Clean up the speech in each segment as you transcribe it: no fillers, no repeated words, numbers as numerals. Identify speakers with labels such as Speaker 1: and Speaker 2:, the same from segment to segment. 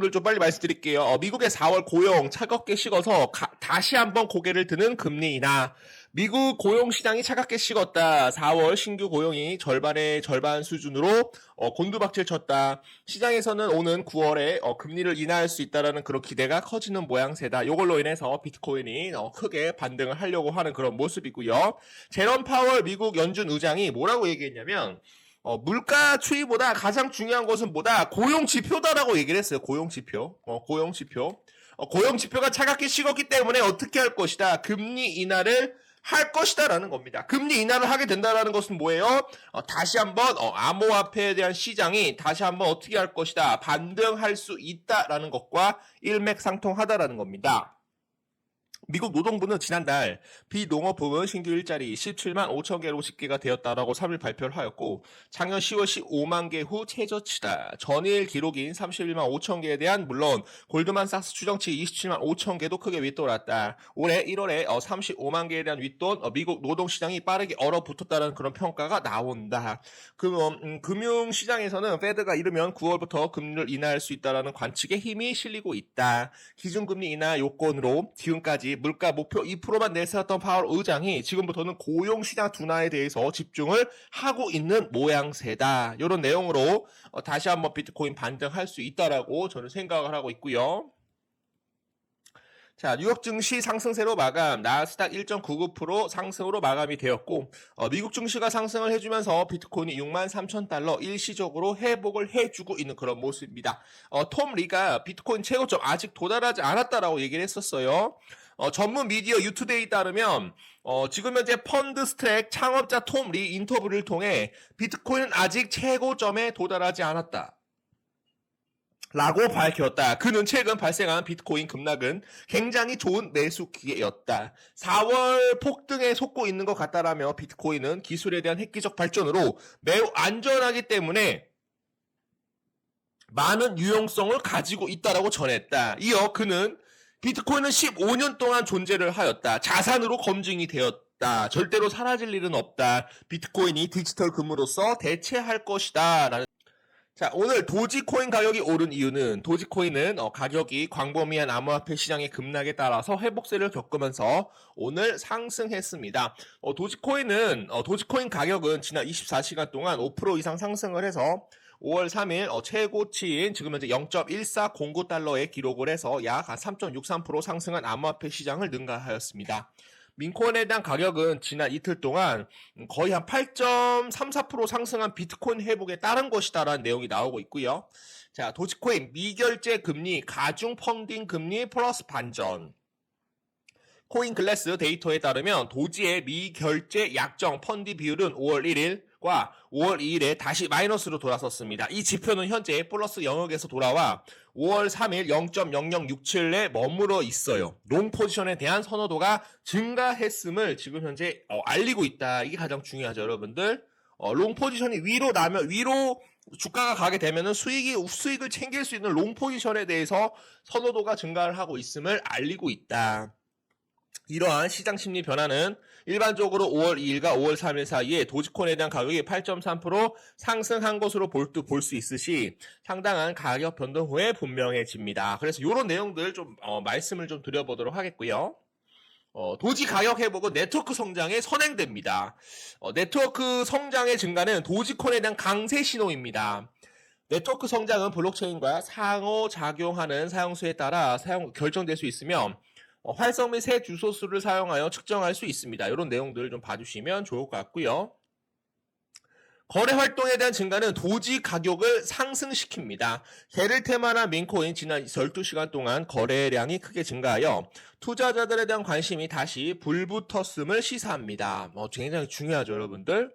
Speaker 1: 들좀 빨리 말씀드릴게요. 미국의 4월 고용 차갑게 식어서 다시 한번 고개를 드는 금리 인하. 미국 고용 시장이 차갑게 식었다. 4월 신규 고용이 절반의 절반 수준으로 곤두박질 쳤다. 시장에서는 오는 9월에 금리를 인하할 수 있다라는 그런 기대가 커지는 모양새다. 이걸로 인해서 비트코인이 크게 반등을 하려고 하는 그런 모습이고요. 제롬 파월 미국 연준 의장이 뭐라고 얘기했냐면 물가 추이보다 가장 중요한 것은 뭐다? 고용 지표다라고 얘기를 했어요. 고용 지표. 고용 지표. 고용 지표가 차갑게 식었기 때문에 어떻게 할 것이다? 금리 인하를 할 것이다라는 겁니다. 금리 인하를 하게 된다라는 것은 뭐예요? 다시 한번 암호화폐에 대한 시장이 다시 한번 어떻게 할 것이다? 반등할 수 있다라는 것과 일맥상통하다라는 겁니다. 미국 노동부는 지난달 비농업 부문 신규 일자리 17만 5천 개로 집계가 되었다라고 3일 발표를 하였고 작년 10월 15만 개 후 최저치다. 전일 기록인 31만 5천 개에 대한 물론 골드만삭스 추정치 27만 5천 개도 크게 윗돌았다. 올해 1월에 35만 개에 대한 윗돈 미국 노동시장이 빠르게 얼어붙었다는 그런 평가가 나온다. 금융시장에서는 페드가 이르면 9월부터 금리를 인하할 수 있다는 관측에 힘이 실리고 있다. 기준금리 인하 요건으로 지금까지 물가 목표 2%만 내세웠던 파월 의장이 지금부터는 고용시장 둔화에 대해서 집중을 하고 있는 모양새다. 이런 내용으로 다시 한번 비트코인 반등할 수 있다라고 저는 생각을 하고 있고요. 자, 뉴욕 증시 상승세로 마감, 나스닥 1.99% 상승으로 마감이 되었고, 미국 증시가 상승을 해주면서 비트코인이 63,000달러 일시적으로 회복을 해주고 있는 그런 모습입니다. 톰 리가 비트코인 최고점 아직 도달하지 않았다라고 얘기를 했었어요. 전문 미디어 유투데이에 따르면 지금 현재 펀드 스트랙 창업자 톰 리 인터뷰를 통해 비트코인은 아직 최고점에 도달하지 않았다. 라고 밝혔다. 그는 최근 발생한 비트코인 급락은 굉장히 좋은 매수 기회였다. 4월 폭등에 속고 있는 것 같다라며 비트코인은 기술에 대한 획기적 발전으로 매우 안전하기 때문에 많은 유용성을 가지고 있다라고 전했다. 이어 그는 비트코인은 15년 동안 존재를 하였다. 자산으로 검증이 되었다. 절대로 사라질 일은 없다. 비트코인이 디지털 금으로서 대체할 것이다. 라는 자, 오늘 도지코인 가격이 오른 이유는 도지코인은 가격이 광범위한 암호화폐 시장의 급락에 따라서 회복세를 겪으면서 오늘 상승했습니다. 도지코인 가격은 지난 24시간 동안 5% 이상 상승을 해서 5월 3일 최고치인 지금 현재 0.1409달러에 기록을 해서 약 3.63% 상승한 암호화폐 시장을 능가하였습니다. 민코인에 대한 가격은 지난 이틀 동안 거의 한 8.34% 상승한 비트코인 회복에 따른 것이다라는 내용이 나오고 있고요. 자, 도지코인 미결제 금리, 가중 펀딩 금리 플러스 반전. 코인글래스 데이터에 따르면 도지의 미결제 약정 펀디 비율은 5월 1일과 5월 2일에 다시 마이너스로 돌아섰습니다. 이 지표는 현재 플러스 영역에서 돌아와 5월 3일 0.0067에 머물러 있어요. 롱 포지션에 대한 선호도가 증가했음을 지금 현재 알리고 있다. 이게 가장 중요하죠, 여러분들. 롱 포지션이 위로 주가가 가게 되면은 수익을 챙길 수 있는 롱 포지션에 대해서 선호도가 증가를 하고 있음을 알리고 있다. 이러한 시장 심리 변화는 일반적으로 5월 2일과 5월 3일 사이에 도지코인에 대한 가격이 8.3% 상승한 것으로 볼 수 있으시 상당한 가격 변동 후에 분명해집니다. 그래서 이런 내용들 좀 말씀을 좀 드려보도록 하겠고요. 도지 가격 회복은 네트워크 성장에 선행됩니다. 네트워크 성장의 증가는 도지코인에 대한 강세 신호입니다. 네트워크 성장은 블록체인과 상호작용하는 사용수에 따라 결정될 수 있으며 활성 및 새 주소 수를 사용하여 측정할 수 있습니다. 이런 내용들을 좀 봐주시면 좋을 것 같고요. 거래 활동에 대한 증가는 도지 가격을 상승시킵니다. 개를 테마나 민코인 지난 12시간 동안 거래량이 크게 증가하여 투자자들에 대한 관심이 다시 불붙었음을 시사합니다. 굉장히 중요하죠, 여러분들.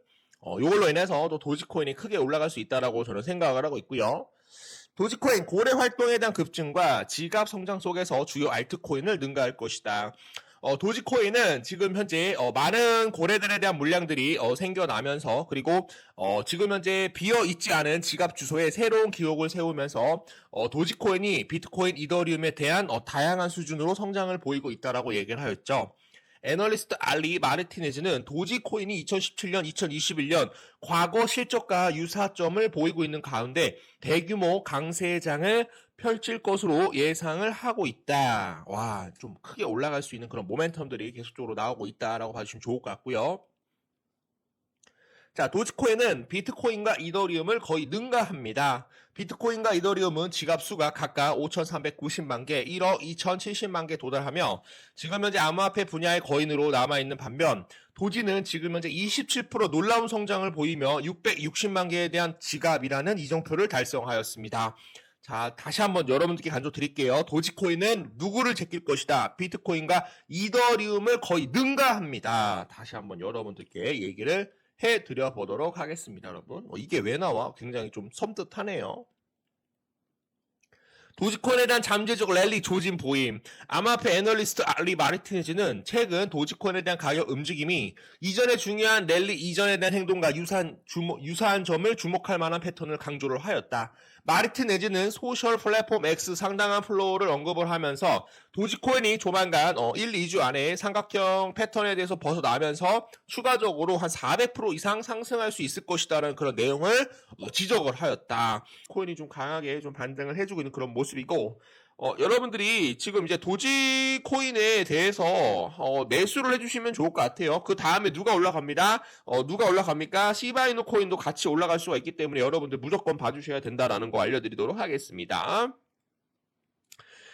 Speaker 1: 이걸로 인해서 또 도지코인이 크게 올라갈 수 있다라고 저는 생각을 하고 있고요. 도지코인 거래 활동에 대한 급증과 지갑 성장 속에서 주요 알트코인을 능가할 것이다. 도지코인은 지금 현재 많은 거래들에 대한 물량들이 생겨나면서 그리고 지금 현재 비어있지 않은 지갑 주소에 새로운 기록을 세우면서 도지코인이 비트코인, 이더리움에 대한 다양한 수준으로 성장을 보이고 있다라고 얘기를 하였죠. 애널리스트 알리 마르티네즈는 도지코인이 2017년, 2021년 과거 실적과 유사점을 보이고 있는 가운데 대규모 강세장을 펼칠 것으로 예상을 하고 있다. 와, 좀 크게 올라갈 수 있는 그런 모멘텀들이 계속적으로 나오고 있다라고 봐주시면 좋을 것 같고요. 자, 도지코인은 비트코인과 이더리움을 거의 능가합니다. 비트코인과 이더리움은 지갑수가 각각 5,390만 개, 1억 2,070만 개 도달하며 지금 현재 암호화폐 분야의 거인으로 남아있는 반면 도지는 지금 현재 27% 놀라운 성장을 보이며 660만 개에 대한 지갑이라는 이정표를 달성하였습니다. 자, 다시 한번 여러분들께 간조 드릴게요. 도지코인은 누구를 제낄 것이다. 비트코인과 이더리움을 거의 능가합니다. 다시 한번 여러분들께 얘기를 해드려 보도록 하겠습니다, 여러분. 이게 왜 나와? 굉장히 좀 섬뜩하네요. 도지코인에 대한 잠재적 랠리 조짐 보임. 암호화폐 애널리스트 알리 마르티네즈는 최근 도지코인에 대한 가격 움직임이 이전의 중요한 랠리 이전에 대한 행동과 유사한 점을 주목할 만한 패턴을 강조를 하였다. 마르티네즈는 소셜 플랫폼 X 상당한 플로우를 언급을 하면서 도지코인이 조만간 1, 2주 안에 삼각형 패턴에 대해서 벗어나면서 추가적으로 한 400% 이상 상승할 수 있을 것이다라는 그런 내용을 지적을 하였다. 코인이 좀 강하게 좀 반등을 해주고 있는 그런 모습이고, 여러분들이 지금 이제 도지코인에 대해서 매수를 해주시면 좋을 것 같아요. 그 다음에 누가 올라갑니다. 누가 올라갑니까? 시바이누 코인도 같이 올라갈 수가 있기 때문에 여러분들 무조건 봐주셔야 된다라는 거 알려드리도록 하겠습니다.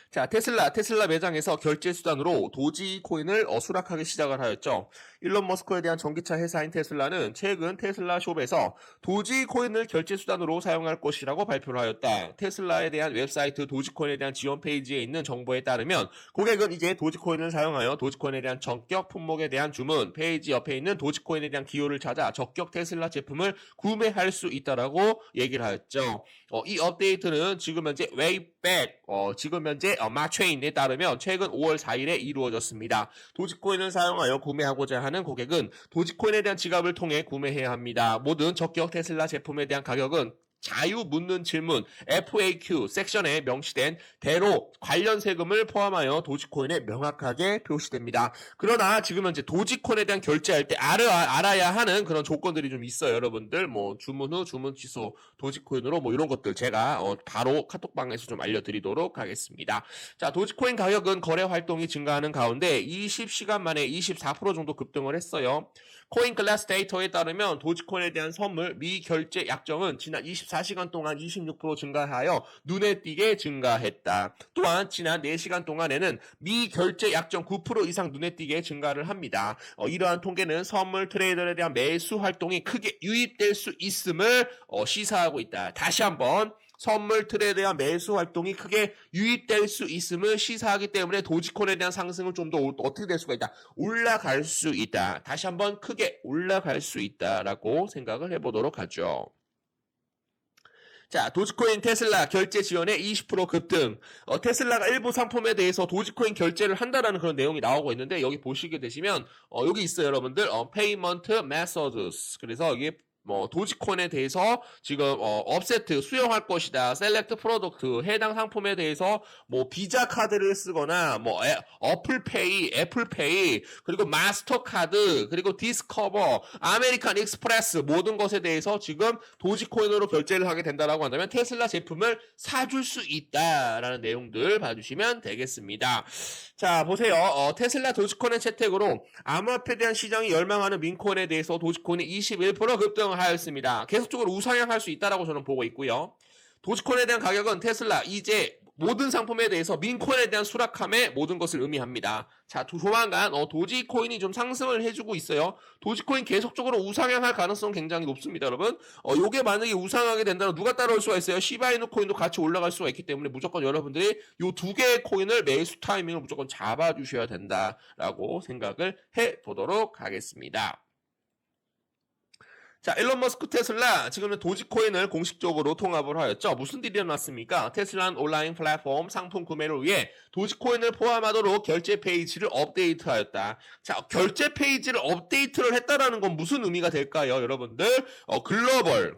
Speaker 1: 자, 테슬라 매장에서 결제 수단으로 도지코인을 수락하기 시작을 하였죠. 일론 머스크에 대한 전기차 회사인 테슬라는 최근 테슬라 숍에서 도지코인을 결제 수단으로 사용할 것이라고 발표를 하였다. 테슬라에 대한 웹사이트 도지코인에 대한 지원 페이지에 있는 정보에 따르면 고객은 이제 도지코인을 사용하여 도지코인에 대한 적격 품목에 대한 주문, 페이지 옆에 있는 도지코인에 대한 기호를 찾아 적격 테슬라 제품을 구매할 수 있다라고 얘기를 하였죠. 이 업데이트는 지금 현재 웨이백, 지금 현재 마체인에 따르면 최근 5월 4일에 이루어졌습니다. 도지코인을 사용하여 구매하고자 하는 고객은 도지코인에 대한 지갑을 통해 구매해야 합니다. 모든 적격 테슬라 제품에 대한 가격은 자유 묻는 질문 FAQ 섹션에 명시된 대로 관련 세금을 포함하여 도지코인에 명확하게 표시됩니다. 그러나 지금 현재 도지코인에 대한 결제할 때 알아야 하는 그런 조건들이 좀 있어요. 여러분들 뭐 주문 후 주문 취소 도지코인으로 뭐 이런 것들 제가 바로 카톡방에서 좀 알려드리도록 하겠습니다. 자, 도지코인 가격은 거래 활동이 증가하는 가운데 20시간 만에 24% 정도 급등을 했어요. 코인 클래스 데이터에 따르면 도지코인에 대한 선물 미결제 약정은 지난 24시간 동안 26% 증가하여 눈에 띄게 증가했다. 또한 지난 4시간 동안에는 미결제 약정 9% 이상 눈에 띄게 증가를 합니다. 이러한 통계는 선물 트레이더에 대한 매수 활동이 크게 유입될 수 있음을 시사하고 있다. 다시 한번 선물 트레이드에 대한 매수 활동이 크게 유입될 수 있음을 시사하기 때문에 도지코인에 대한 상승은 좀 더 어떻게 될 수가 있다? 올라갈 수 있다. 다시 한번 크게 올라갈 수 있다라고 생각을 해보도록 하죠. 자, 도지코인 테슬라 결제 지원에 20% 급등. 테슬라가 일부 상품에 대해서 도지코인 결제를 한다라는 그런 내용이 나오고 있는데 여기 보시게 되시면 여기 있어요, 여러분들. Payment Methods. 그래서 이게 도지코인에 대해서 지금 업세트 수용할 것이다. 셀렉트 프로덕트 해당 상품에 대해서 비자 카드를 쓰거나 어플페이, 애플페이, 그리고 마스터카드, 그리고 디스커버, 아메리칸 익스프레스 모든 것에 대해서 지금 도지코인으로 결제를 하게 된다라고 한다면 테슬라 제품을 사줄 수 있다라는 내용들 봐주시면 되겠습니다. 자, 보세요. 테슬라 도지코인의 채택으로 암호화폐에 대한 시장이 열망하는 민코인에 대해서 도지코인이 21% 급등하였습니다. 계속적으로 우상향할 수 있다라고 저는 보고 있고요. 도지코인에 대한 가격은 테슬라 이제 모든 상품에 대해서 민코인에 대한 수락함의 모든 것을 의미합니다. 자, 조만간 도지코인이 좀 상승을 해주고 있어요. 도지코인 계속적으로 우상향할 가능성 굉장히 높습니다, 여러분. 요게 만약에 우상하게 된다면 누가 따라올 수가 있어요? 시바이누 코인도 같이 올라갈 수가 있기 때문에 무조건 여러분들이 요 두 개의 코인을 매수 타이밍을 무조건 잡아주셔야 된다라고 생각을 해보도록 하겠습니다. 자, 일론 머스크 테슬라 지금은 도지코인을 공식적으로 통합을 하였죠. 무슨 일이 일어났습니까? 테슬라는 온라인 플랫폼 상품 구매를 위해 도지코인을 포함하도록 결제 페이지를 업데이트하였다. 자, 결제 페이지를 업데이트를 했다라는 건 무슨 의미가 될까요, 여러분들? 글로벌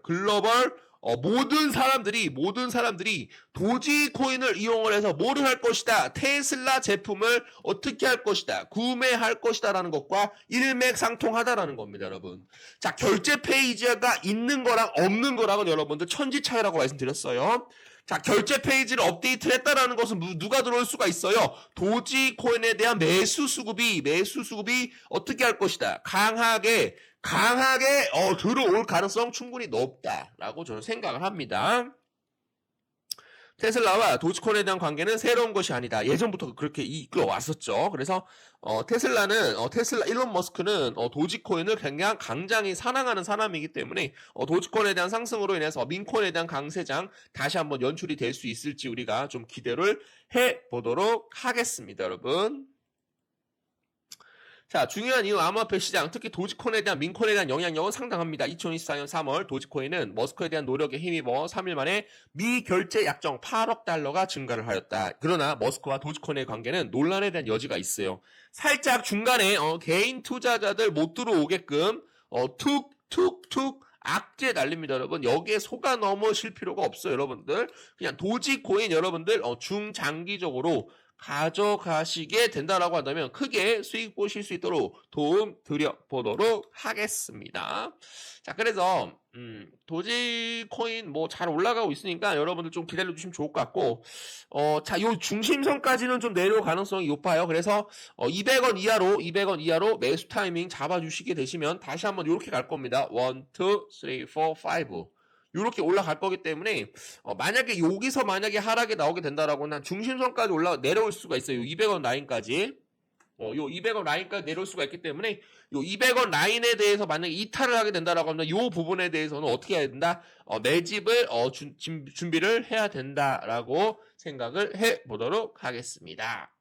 Speaker 1: 모든 사람들이 도지코인을 이용을 해서 뭐를 할 것이다? 테슬라 제품을 어떻게 할 것이다? 구매할 것이다 라는 것과 일맥상통하다라는 겁니다, 여러분. 자, 결제 페이지가 있는 거랑 없는 거랑은 여러분들 천지 차이라고 말씀드렸어요. 자, 결제 페이지를 업데이트를 했다라는 것은 누가 들어올 수가 있어요? 도지코인에 대한 매수 수급이 어떻게 할 것이다? 강하게 들어올 가능성 충분히 높다라고 저는 생각을 합니다. 테슬라와 도지코인에 대한 관계는 새로운 것이 아니다. 예전부터 그렇게 이끌어 왔었죠. 그래서 테슬라는 테슬라 일론 머스크는 도지코인을 굉장히 사랑하는 사람이기 때문에 도지코인에 대한 상승으로 인해서 민코인에 대한 강세장 다시 한번 연출이 될 수 있을지 우리가 좀 기대를 해 보도록 하겠습니다, 여러분. 자, 중요한 이유 암호화폐 시장, 특히 도지코인에 대한 민코인에 대한 영향력은 상당합니다. 2024년 3월 도지코인은 머스크에 대한 노력에 힘입어 3일 만에 미결제 약정 8억 달러가 증가를 하였다. 그러나 머스크와 도지코인의 관계는 논란에 대한 여지가 있어요. 살짝 중간에 개인 투자자들 못 들어오게끔 툭툭툭 악재 날립니다, 여러분. 여기에 속아 넘으실 필요가 없어요, 여러분들. 그냥 도지코인 여러분들 중장기적으로 가져가시게 된다라고 한다면 크게 수익 보실 수 있도록 도움 드려보도록 하겠습니다. 자, 그래서 도지코인 뭐 잘 올라가고 있으니까 여러분들 좀 기다려주시면 좋을 것 같고 자, 요 중심선까지는 좀 내려올 가능성이 높아요. 그래서 200원 이하로 매수 타이밍 잡아주시게 되시면 다시 한번 이렇게 갈 겁니다. 1, 2, 3, 4, 5 이렇게 올라갈 거기 때문에 만약에 여기서 하락이 나오게 된다라고는 중심선까지 내려올 수가 있어요. 200원 라인까지. 요 200원 라인까지 내려올 수가 있기 때문에 요 200원 라인에 대해서 만약에 이탈을 하게 된다라고 하면 요 부분에 대해서는 어떻게 해야 된다? 매집을 준비를 해야 된다라고 생각을 해 보도록 하겠습니다.